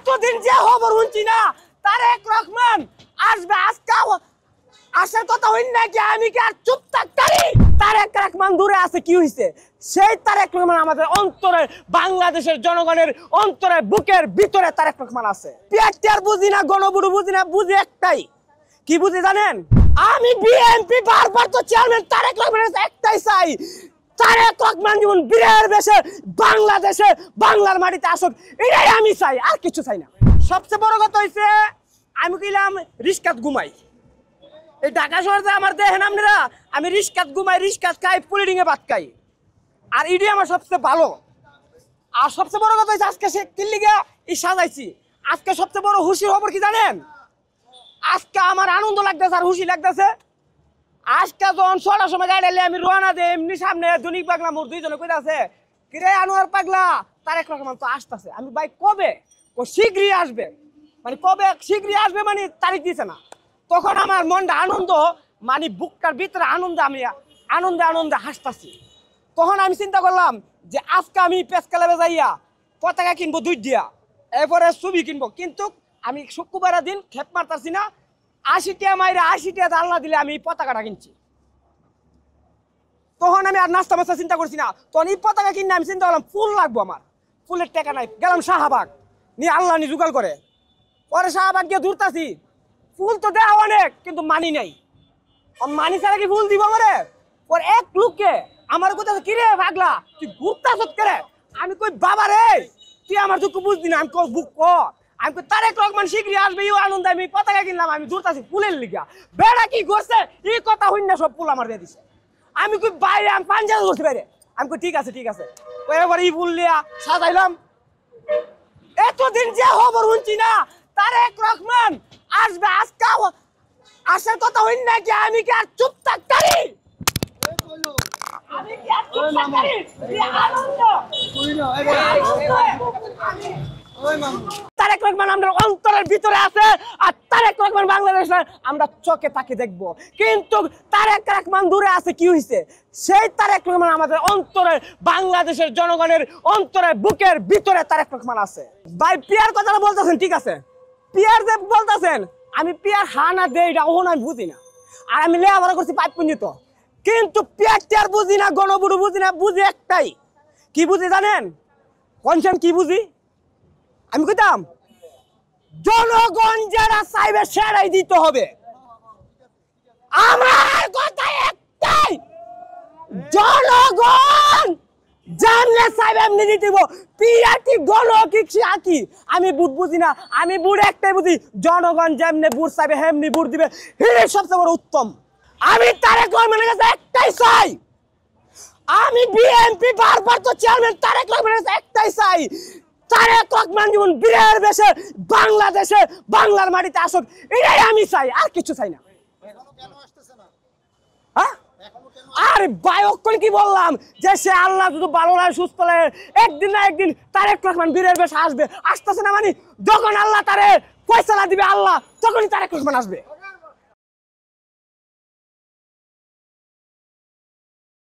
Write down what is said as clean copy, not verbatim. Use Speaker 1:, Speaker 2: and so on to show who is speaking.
Speaker 1: এতদিন যে খবর শুনছি না তারেক রহমান আসবে আজকে আসার কথা হইন নাকি আমি কি আর চুপ থাকতারি? তারেক রহমান দূরে আছে কি হইছে? সেই তারেক রহমান আমাদের অন্তরে, বাংলাদেশের জনগণের অন্তরে, বুকের ভিতরে তারেক রহমান আছে। পিয়ার বুঝি না, গণবুড়ু বুঝি না, বুঝি একটাই। কি বুঝি জানেন? আমি বিএনপি বারবার তো চেয়ারম্যান তারেক রহমানের একটাই চাই, তারেক রহমান যেমন বীরের বেশে বাংলাদেশে বাংলার মাটিতে আসুক, এটাই আমি চাই, আর কিছু চাই না। সবচেয়ে বড় কথা হইছে আমি কইলাম রিস্কাত ঘুমাই। এই ঢাকা শহরে আমার দেখেন আপনারা, আমি রিস্কাত ঘুমাই, রিস্কাত খাই, পুলিডিং এ ভাত খাই, আর ইডি আমার সবচেয়ে ভালো। আর সবচেয়ে বড় কথা হইছে আজকে সে কিল্লিগা ই সাজাইছি। আজকে সবচেয়ে বড় খুশির খবর কি জানেন? আজকে আমার আনন্দ লাগতেছে আর খুশি লাগতেছে। আজকে যখন ৬টার সময় গাড়ি এলে আমি রওনা দেই, এমনি সামনে দনিক পাগলা মোর দুইজনে কইতে আছে, কিরে আনোয়ার পাগলা তারেক রহমান তো আসতেছে। আমি ভাই কবে? শীঘ্রই আসবে। মানে কবে শীঘ্রই আসবে মানে তারিখ দিছে না। তখন আমার মনটা আনন্দ, মানে বুকটার ভিতরে আনন্দ, আমি আনন্দে আনন্দে হাসতাছি। তখন আমি চিন্তা করলাম যে আজকে আমি পেসকালাবে যাইয়া পতাকা কিনবো 2 দিয়া, এরপরে ছবি কিনবো। কিন্তু আমি শুক্রবারের দিন খেপ মারতাছি না, 80 টাকা মাইরে 80 টাকা আল্লাহ দিলে আমি পতাকাটা কিনছি। তখন আমি আর নাস্তা মাস্তা চিন্তা করছি না। তখন এই পতাকা কিনে আমি চিন্তা করলাম ফুল লাগবো, আমার ফুলের টাকা নাই। গেলাম শাহবাগ, নিয়ে আল্লাহ নি জোগাড় করে, পরে শাহবাগ গিয়ে দূরতাছি। ফুল তো দেওয়া অনেক, কিন্তু মানি নাই। মানি ছাড়া কি ফুল দিব আমারে? পরে এক লোককে আমার কথা, কিরে পাগলা তুই ঘুরতাছ করে? আমি কই বাবা রে তুই আমার দুঃখ বুঝবি না। আমি কই বুক কর, আমি কই তারেক রহমান শীঘ্রই আসবে, এই আনন্দ আমি পতাকা কিনলাম, আমি দূরতাছি ফুলের লিগা। বেড়া কি করছে এই কথা হইন না, সব ফুল আমার দিয়ে দিছে। আমি কই বাইরে আমি পাঞ্জাবি করছি বাইরে। আমি কই ঠিক আছে ঠিক আছে, এবার এই ফুল লিয়া সাজাইলাম। এতদিন যে খবর শুনছি না তারেক রহমান আসবে আজকে আসার কথা হইন নাকি আমি কি আর চুপ থাকতারি? আমি কি আর চুপ থাকতারি? তারেক রহমান আমাদের অন্তরের ভিতরে আছে, আর তারেক রহমান বাংলাদেশে আমরা চোখে তাকে দেখবো। কিন্তু তারেক রহমান দূরে আছে কি হইছে? সেই তারেক রহমান আমাদের অন্তরে, বাংলাদেশের জনগণের অন্তরে, বুকের ভিতরে তারেক রহমান আছে। ভাই পিয়ার কথাটা বলতেছেন ঠিক আছে, পিয়ার যে বলতেছেন, আমি পিয়ার হানা দেই এটা ওহন আমি বুঝি না। আর আমি লেখাপড়া করছি 5 পর্যন্ত, কিন্তু পিয়ার টিয়ার বুঝি না, গণবুড়ু বুঝি না, বুঝি একটাই। কি বুঝি জানেন? কনসেন কি বুঝি? আমি কইতাম জনগণ যারা চাইবে সেরাই দিতে হবে। আমার কথা একটাই, জনগণ জানলে চাইবে এমনি দিতে দিব। পিয়াটি গণকিক কি আমি বুট বুঝি না, আমি বুট একটাই বুঝি, জনগণ যেমনি বুট চাইবে হেমনি বুট দিবে, এটাই সবচেয়ে বড় উত্তম। আমি তারেক রহমানের কাছে একটাই চাই, আমি বিএনপি বারবার তো চেয়ারম্যান তারেক রহমানের কাছে একটাই চাই, তারেক রহমান যেমন বীরের বেশে বাংলাদেশে বাংলার মাটিতে আসুক, এটাই আমি চাই, আর কিছু চাই না। হ্যাঁ আর বায়কল কি বললাম যে সে আল্লাহ যদি ভালো লাগে সুস্থ লাগে একদিন না একদিন তারেক রহমান বীরের বেশে আসবে। আসতেছে না মানে যখন আল্লাহ তারে ফয়সালা দিবে আল্লাহ, তখনই তারেক রহমান আসবে।